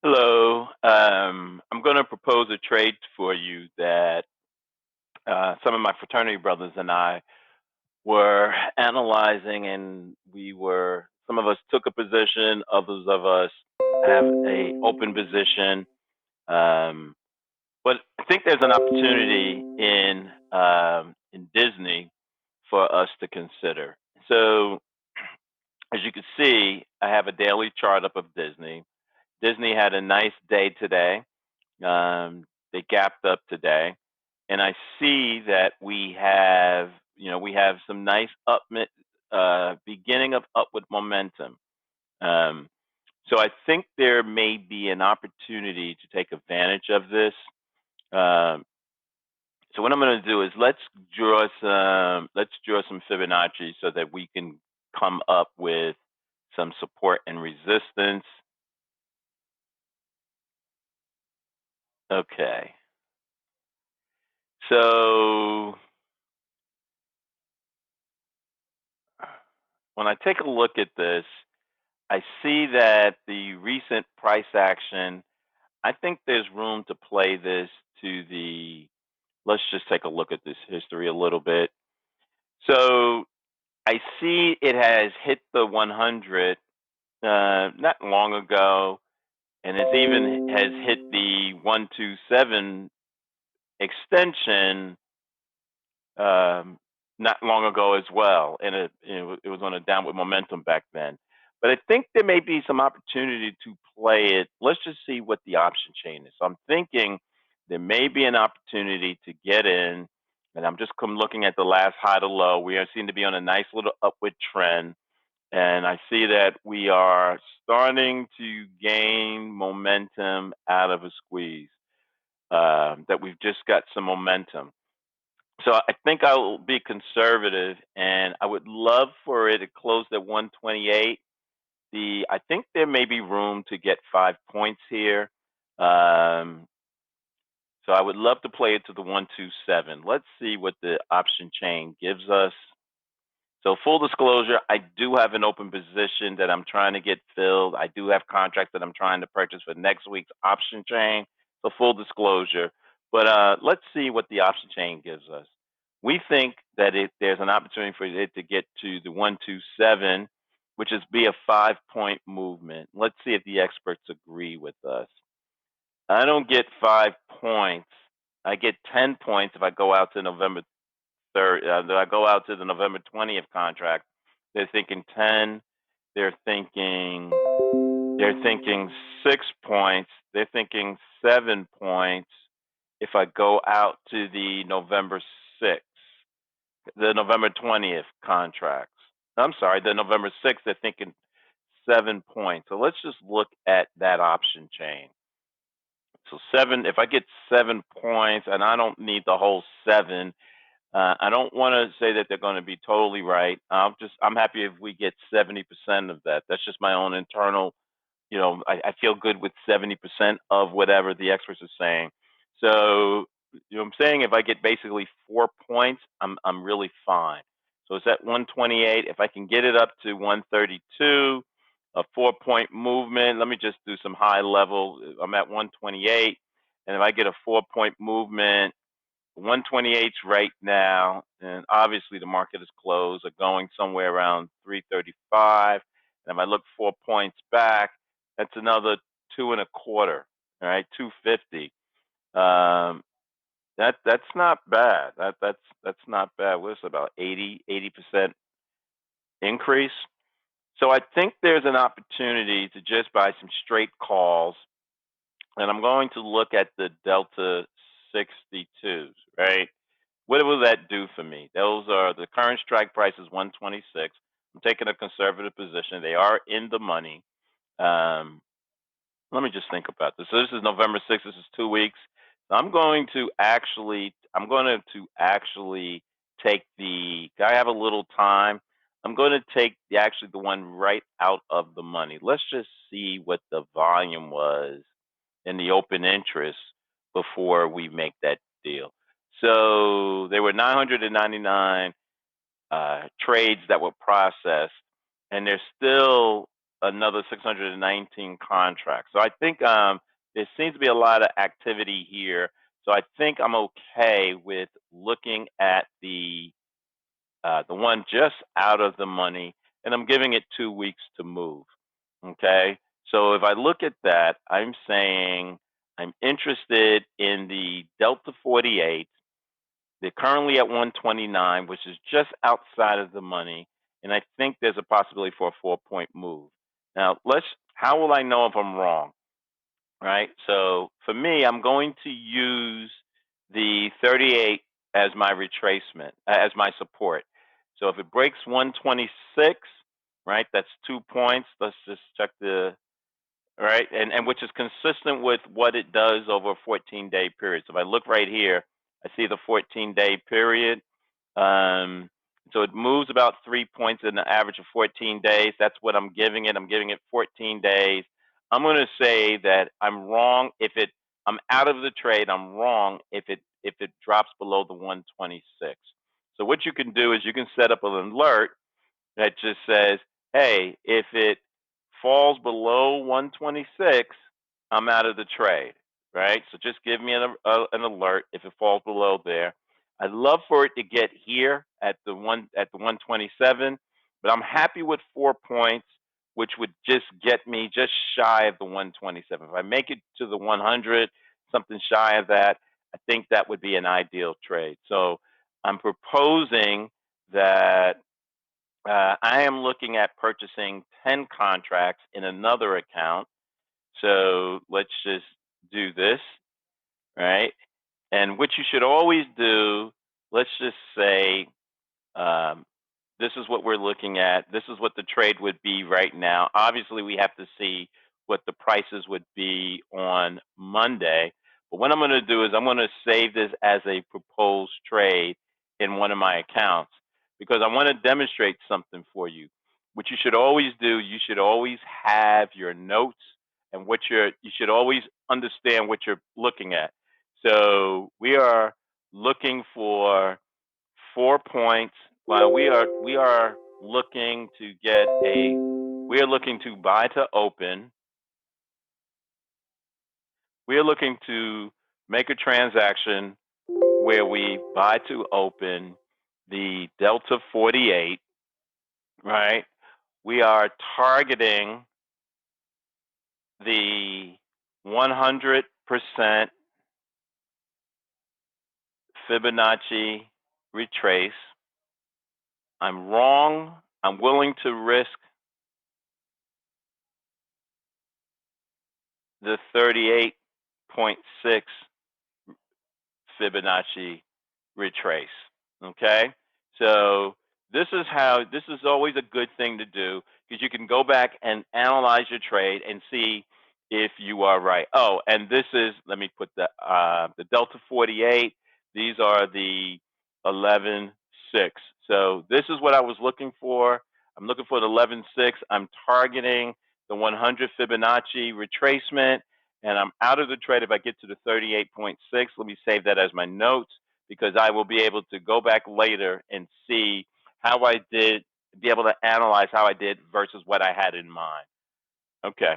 Hello. I'm going to propose a trade for you that some of my fraternity brothers and I were analyzing, and some of us took a position, others of us have a open position. Um, but I think there's an opportunity in Disney for us to consider. So, as you can see, I have a daily chart up of Disney. Disney had a nice day today. They gapped up today, and I see that we have some nice beginning of upward momentum. Um, so I think there may be an opportunity to take advantage of this. Um, so what I'm going to do is let's draw some Fibonacci so that we can come up with some support and resistance. Okay. So when I take a look at this, I see that the recent price action, I think there's room to play this to let's just take a look at this history a little bit. So I see it has hit the 100 not long ago, and it even has hit the 127 extension not long ago as well, and it was on a downward momentum back then. But I think there may be some opportunity to play it. Let's just see what the option chain is. So I'm thinking there may be an opportunity to get in, and I'm just looking at the last high to low. Seem to be on a nice little upward trend, and I see that we are starting to gain momentum out of a squeeze. That we've just got some momentum. So I think I will be conservative, and I would love for it to close at 128. I think there may be room to get 5 points here. Um, so I would love to play it to the 127. Let's see what the option chain gives us. So full disclosure, I do have an open position that I'm trying to get filled. I do have contracts that I'm trying to purchase for next week's option chain. So full disclosure. But let's see what the option chain gives us. We think that there's an opportunity for it to get to the 127, which is be a 5 point movement. Let's see if the experts agree with us. I don't get 5 points. I get 10 points if I go out to November 3rd. I go out to the November 20th contract. They're thinking 10. They're thinking they're thinking 6 points. They're thinking 7 points if I go out to the November 6th, the November 20th contracts. I'm sorry, the November 6th, they're thinking 7 points. So let's just look at that option chain. So if I get 7 points, and I don't need the whole seven, I don't want to say that they're going to be totally right. I'm happy if we get 70% of that. That's just my own internal. I feel good with 70% of whatever the experts are saying. So, I'm saying if I get basically 4 points, I'm really fine. So it's at 128. If I can get it up to 132, a 4 point movement. Let me just do some high level. I'm at 128, and if I get a 4 point movement, 128's right now, and obviously the market is closed, are going somewhere around 335. And if I look 4 points back, that's another two and a quarter. All right, 250. Um, that's not bad. That's not bad. What's about 80% increase? So I think there's an opportunity to just buy some straight calls, and I'm going to look at the Delta 62s, right? What will that do for me? Those are the current strike price is 126. I'm taking a conservative position. They are in the money. Um, Let me just think about this. So this is November 6th. This is 2 weeks. I'm going to actually take I have a little time. I'm going to take the one right out of the money. Let's just see what the volume was in the open interest before we make that deal. So there were 999 trades that were processed, and there's still another 619 contracts. So I think there seems to be a lot of activity here. So I think I'm okay with looking at the one just out of the money, and I'm giving it 2 weeks to move. Okay, so if I look at that, I'm saying I'm interested in the Delta 48. They're currently at 129, which is just outside of the money, and I think there's a possibility for a 4-point move. Now, how will I know if I'm wrong? Right? So for me, I'm going to use the 38 as my retracement, as my support. So if it breaks 126, right, that's 2 points. Let's just check the right, and which is consistent with what it does over a 14-day period. So if I look right here, I see the 14-day period. Um, so it moves about 3 points in the average of 14 days. That's what I'm giving it. I'm giving it 14 days. I'm going to say that I'm wrong if I'm out of the trade. I'm wrong if it drops below the 126. So what you can do is you can set up an alert that just says, hey, if it falls below 126, I'm out of the trade, right? So just give me an alert if it falls below there. I'd love for it to get here at the 127, but I'm happy with 4 points, which would just get me just shy of the 127. If I make it to the 100, something shy of that, I think that would be an ideal trade. So I'm proposing that I am looking at purchasing 10 contracts in another account. So let's just do this, right? And what you should always do, let's just say, um, this is what we're looking at. This is what the trade would be right now. Obviously, we have to see what the prices would be on Monday. But what I'm going to do is I'm going to save this as a proposed trade in one of my accounts because I want to demonstrate something for you. What you should always do, you should always have your notes and you should always understand what you're looking at. So we are looking for 4 points. Well, we are looking to we are looking to buy to open. We are looking to make a transaction where we buy to open the Delta 48, right? We are targeting the 100% Fibonacci retrace. I'm wrong. I'm willing to risk the 38.6 Fibonacci retrace. Okay, so this is always a good thing to do because you can go back and analyze your trade and see if you are right. Oh, and this is, let me put the Delta 48. These are the 11.6. So this is what I was looking for. I'm looking for the 11.6. I'm targeting the 100 Fibonacci retracement, and I'm out of the trade if I get to the 38.6. Let me save that as my notes because I will be able to go back later and see how I did, be able to analyze how I did versus what I had in mind. Okay.